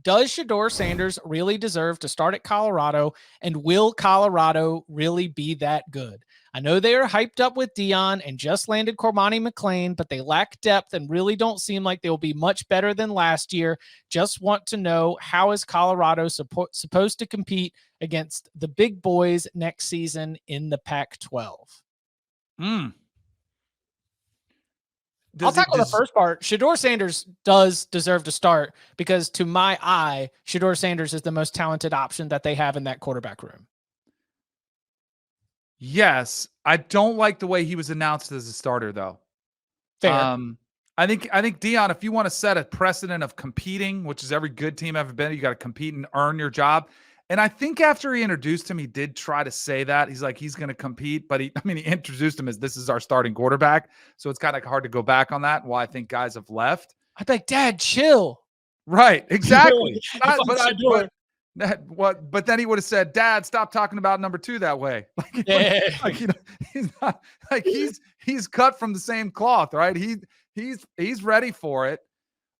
Does Shedeur Sanders really deserve to start at Colorado, and will Colorado really be that good? I know they are hyped up with Deion and just landed Cormani McLean, but they lack depth and really don't seem like they'll be much better than last year. Just want to know, how is Colorado supposed to compete against the big boys next season in the Pac-12? I'll tackle the first part. Shedeur Sanders does deserve to start because, to my eye, Shedeur Sanders is the most talented option that they have in that quarterback room. Yes. I don't like the way he was announced as a starter, though. Fair. I think Deion, if you want to set a precedent of competing, which is every good team ever been, you got to compete and earn your job. And I think after he introduced him, he did try to say that. He's like, he's going to compete. But he introduced him as, this is our starting quarterback. So it's kind of hard to go back on that. Why I think guys have left. I'd be like, Dad, chill. Right. Exactly. But then he would have said, Dad, stop talking about number 2 that way. He's not like he's cut from the same cloth, right? He's ready for it.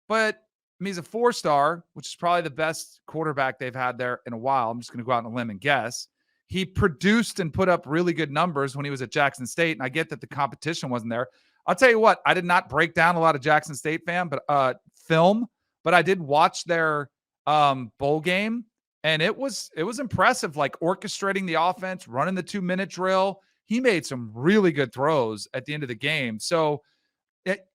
But he's a 4-star, which is probably the best quarterback they've had there in a while. I'm just going to go out on a limb and guess. He produced and put up really good numbers when he was at Jackson State, and I get that the competition wasn't there. I'll tell you what, I did not break down a lot of Jackson State film, but I did watch their bowl game, and it was impressive, like orchestrating the offense, running the 2-minute drill. He made some really good throws at the end of the game. So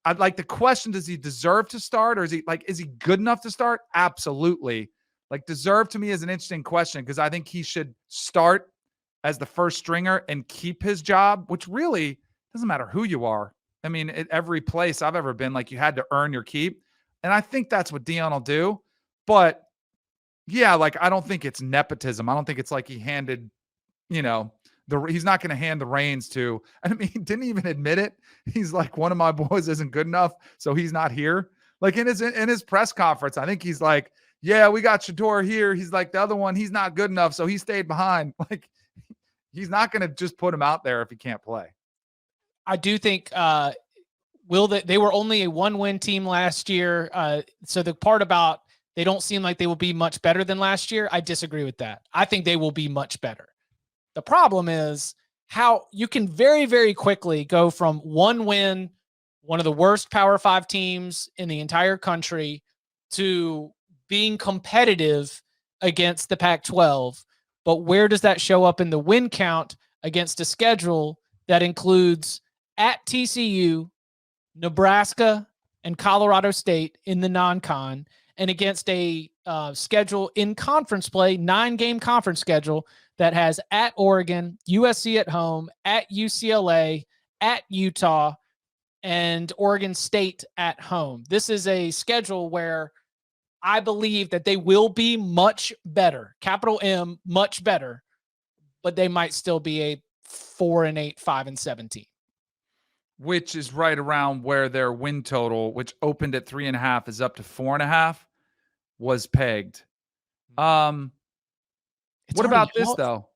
I'd like the question, does he deserve to start, or is he good enough to start? Absolutely. Like, deserve to me is an interesting question, because I think he should start as the first stringer and keep his job, which really doesn't matter who you are. I mean, at every place I've ever been, like, you had to earn your keep. And I think that's what Deion will do. But yeah, like, I don't think it's nepotism. I don't think it's like he handed, he's not going to hand the reins to, he didn't even admit it. He's like, one of my boys isn't good enough, so he's not here. Like, in his press conference, I think he's like, yeah, we got Shedeur here. He's like, the other one, he's not good enough, so he stayed behind. Like, he's not going to just put him out there if he can't play. I do think they were only a 1-win team last year. So the part about they don't seem like they will be much better than last year, I disagree with that. I think they will be much better. The problem is how you can very, very quickly go from 1 win, one of the worst Power 5 teams in the entire country, to being competitive against the Pac-12. But where does that show up in the win count against a schedule that includes at TCU, Nebraska, and Colorado State in the non-con, and against a schedule in conference play, 9-game conference schedule that has at Oregon, USC at home, at UCLA, at Utah, and Oregon State at home. This is a schedule where I believe that they will be much better, capital M, much better, but they might still be a 4-8, 5-17. Which is right around where their win total, which opened at 3.5, is up to 4.5, was pegged. What about this, though?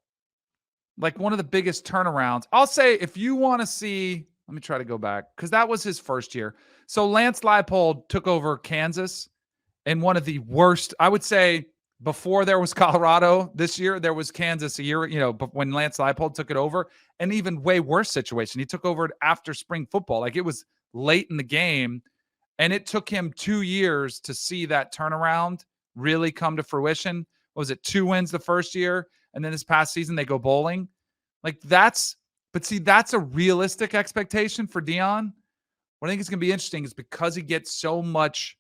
Like, one of the biggest turnarounds. I'll say, if you want to see, let me try to go back, because that was his first year. So Lance Leipold took over Kansas, and one of the worst, I would say, before there was Colorado this year, there was Kansas a year, but when Lance Leipold took it over, an even way worse situation. He took over after spring football. Like, it was late in the game, and it took him 2 years to see that turnaround really come to fruition. What was it, 2 wins the first year, and then this past season they go bowling? Like, that's a realistic expectation for Deion. What I think is going to be interesting is, because he gets so much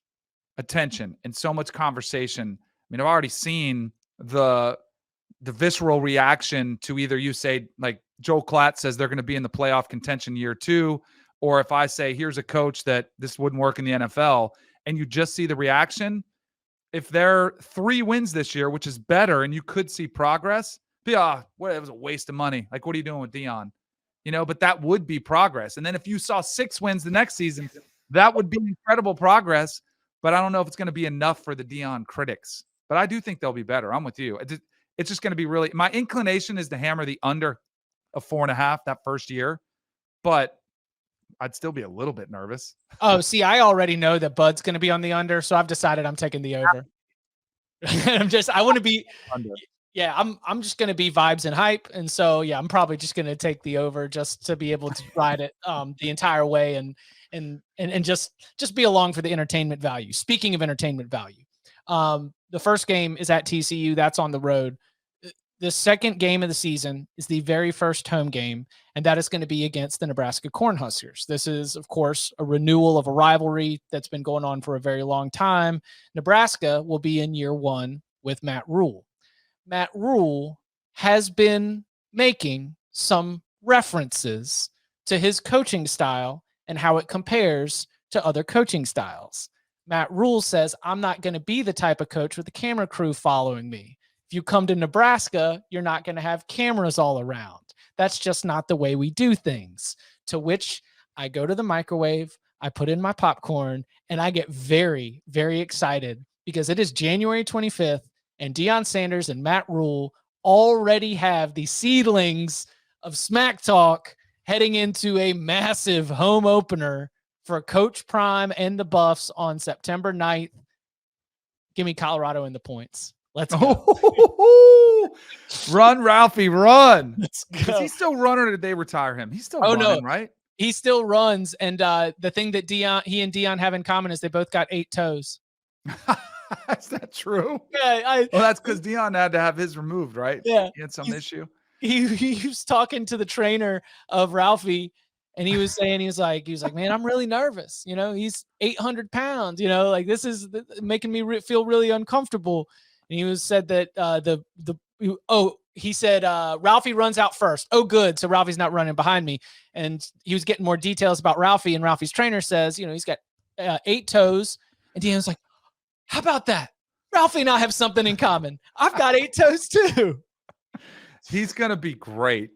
attention and so much conversation. I've already seen the visceral reaction to either you say, like, Joel Klatt says they're going to be in the playoff contention year 2, or if I say, here's a coach that this wouldn't work in the NFL, and you just see the reaction. If they're 3 wins this year, which is better, and you could see progress, it was a waste of money. Like, what are you doing with Deion? But that would be progress. And then if you saw 6 wins the next season, that would be incredible progress. But I don't know if it's going to be enough for the Deion critics. But I do think they'll be better. I'm with you. It's just going to be really, my inclination is to hammer the under of 4.5 that first year, but I'd still be a little bit nervous. Oh, see, I already know that Bud's going to be on the under, so I've decided I'm taking the over. I want to be, Under. yeah, I'm just going to be vibes and hype. And so, yeah, I'm probably just going to take the over just to be able to ride it the entire way and just be along for the entertainment value. Speaking of entertainment value, the first game is at TCU. That's on the road. The second game of the season is the very first home game, and that is going to be against the Nebraska Cornhuskers. This is, of course, a renewal of a rivalry that's been going on for a very long time. Nebraska will be in year one with Matt Rule. Matt Rule has been making some references to his coaching style and how it compares to other coaching styles. Matt Rule says, I'm not going to be the type of coach with a camera crew following me. If you come to Nebraska, you're not going to have cameras all around. That's just not the way we do things. To which I go to the microwave, I put in my popcorn, and I get very, very excited because it is January 25th, and Deion Sanders and Matt Rule already have the seedlings of smack talk heading into a massive home opener for Coach Prime and the Buffs on September 9th. Give me Colorado in the points. Let's go. Run, Ralphie, run. Let's go. Is he still running or did they retire him? He's still running, right? He still runs. And the thing that he and Deion have in common is they both got 8 toes. Is that true? Yeah. Well, that's because Deion had to have his removed, right? Yeah. He had some issue. He was talking to the trainer of Ralphie, and he was saying, he was like, man, I'm really nervous. You know, he's 800 pounds, you know, like this is making me feel really uncomfortable. And he said that he said Ralphie runs out first. Oh, good. So Ralphie's not running behind me. And he was getting more details about Ralphie, and Ralphie's trainer says, you know, he's got 8 toes. And Deion's like, how about that? Ralphie and I have something in common. I've got 8 toes too. He's going to be great.